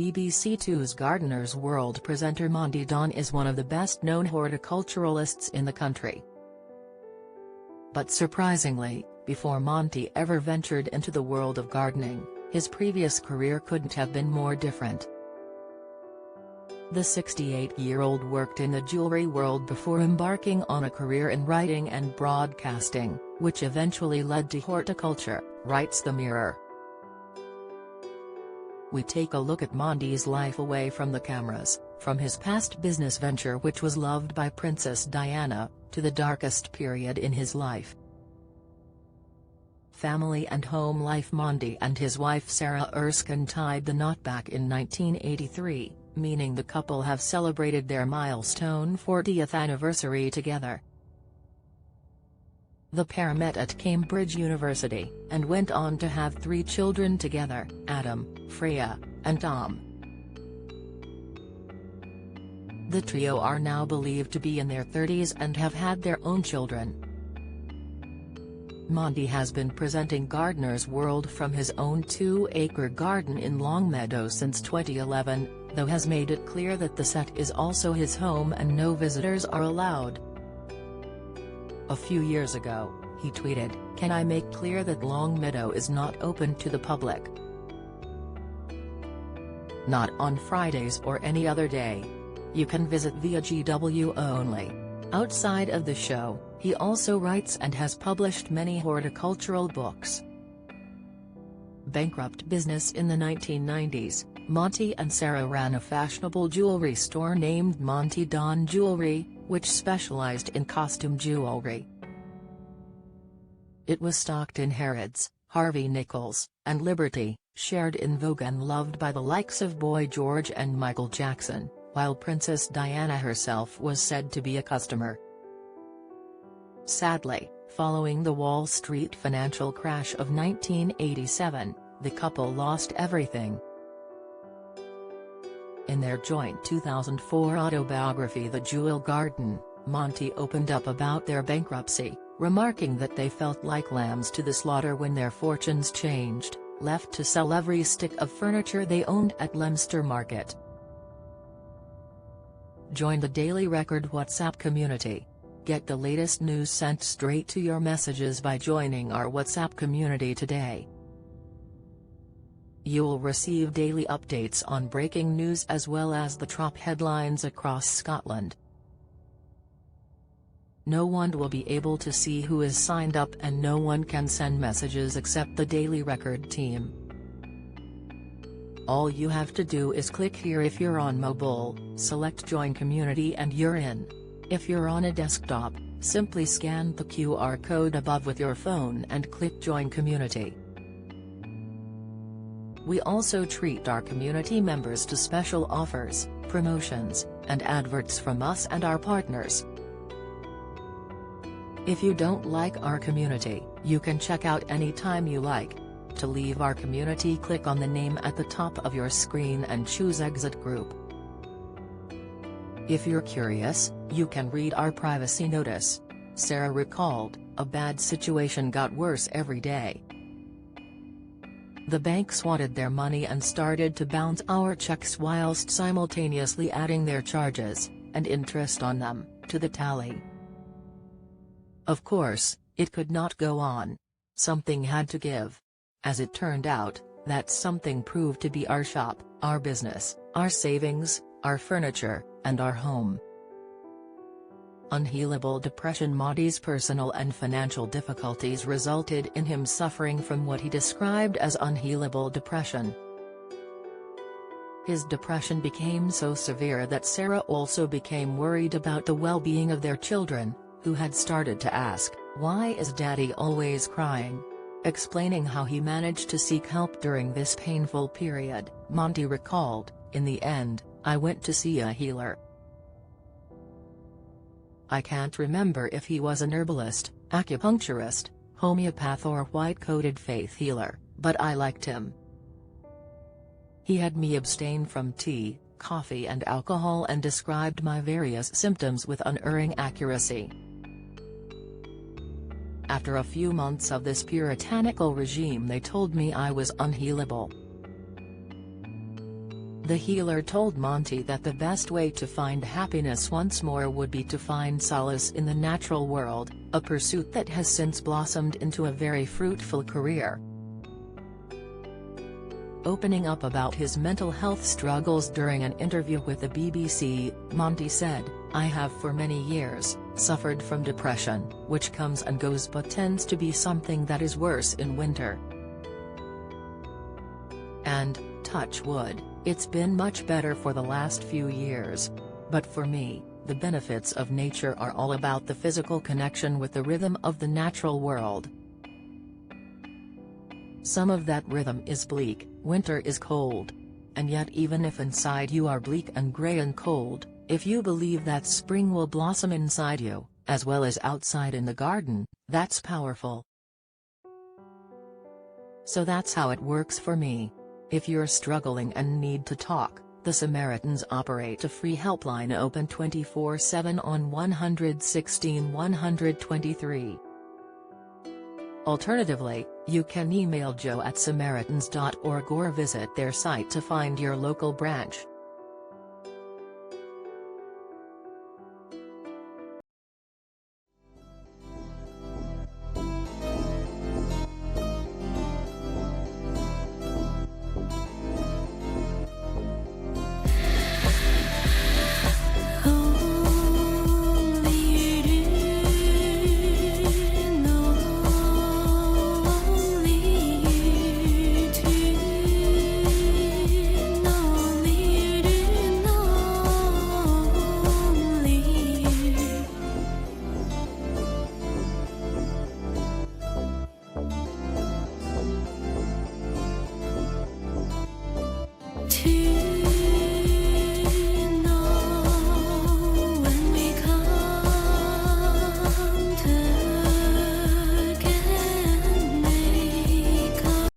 BBC Two's Gardener's World presenter Monty Don is one of the best-known horticulturalists in the country. But surprisingly, before Monty ever ventured into the world of gardening, his previous career couldn't have been more different. The 68-year-old worked in the jewelry world before embarking on a career in writing and broadcasting, which eventually led to horticulture, writes The Mirror. We take a look at Monty's life away from the cameras, from his past business venture which was loved by Princess Diana, to the darkest period in his life. Family and home life. Monty and his wife Sarah Erskine tied the knot back in 1983, meaning the couple have celebrated their milestone 40th anniversary together. The pair met at Cambridge University, and went on to have 3 children together, Adam, Freya, and Tom. The trio are now believed to be in their 30s and have had their own children. Monty has been presenting Gardener's World from his own 2-acre garden in Longmeadow since 2011, though has made it clear that the set is also his home and no visitors are allowed. A few years ago, he tweeted, "Can I make clear that Longmeadow is not open to the public? Not on Fridays or any other day. You can visit via GW only." Outside of the show, he also writes and has published many horticultural books. Bankrupt business. In the 1990s, Monty and Sarah ran a fashionable jewelry store named Monty Don Jewelry, which specialized in costume jewelry. It was stocked in Harrods, Harvey Nichols, and Liberty, shared in Vogue and loved by the likes of Boy George and Michael Jackson, while Princess Diana herself was said to be a customer. Sadly, following the Wall Street financial crash of 1987, the couple lost everything. In their joint 2004 autobiography The Jewel Garden, Monty opened up about their bankruptcy, remarking that they felt like lambs to the slaughter when their fortunes changed, left to sell every stick of furniture they owned at Leominster Market. Join the Daily Record WhatsApp community. Get the latest news sent straight to your messages by joining our WhatsApp community today. You'll receive daily updates on breaking news as well as the top headlines across Scotland. No one will be able to see who is signed up and no one can send messages except the Daily Record team. All you have to do is click here if you're on mobile, select Join Community and you're in. If you're on a desktop, simply scan the QR code above with your phone and click Join Community. We also treat our community members to special offers, promotions, and adverts from us and our partners. If you don't like our community, you can check out anytime you like. To leave our community, click on the name at the top of your screen and choose Exit Group. If you're curious, you can read our privacy notice. Sarah recalled, "A bad situation got worse every day. The banks wanted their money and started to bounce our checks whilst simultaneously adding their charges, and interest on them, to the tally. Of course, it could not go on. Something had to give. As it turned out, that something proved to be our shop, our business, our savings, our furniture, and our home." Unhealable depression. Monty's personal and financial difficulties resulted in him suffering from what he described as unhealable depression. His depression became so severe that Sarah also became worried about the well-being of their children, who had started to ask, "Why is Daddy always crying?" Explaining how he managed to seek help during this painful period, Monty recalled, "In the end, I went to see a healer. I can't remember if he was an herbalist, acupuncturist, homeopath or white-coated faith healer, but I liked him. He had me abstain from tea, coffee and alcohol and described my various symptoms with unerring accuracy. After a few months of this puritanical regime they told me I was unhealable. The healer told Monty that the best way to find happiness once more would be to find solace in the natural world, a pursuit that has since blossomed into a very fruitful career. Opening up about his mental health struggles during an interview with the BBC, Monty said, "I have for many years suffered from depression, which comes and goes but tends to be something that is worse in winter. And, touch wood, it's been much better for the last few years. But for me, the benefits of nature are all about the physical connection with the rhythm of the natural world. Some of that rhythm is bleak, winter is cold. And yet even if inside you are bleak and grey and cold, if you believe that spring will blossom inside you, as well as outside in the garden, that's powerful. So that's how it works for me. If you're struggling and need to talk, the Samaritans operate a free helpline open 24/7 on 116 123. Alternatively, you can email joe@samaritans.org or visit their site to find your local branch.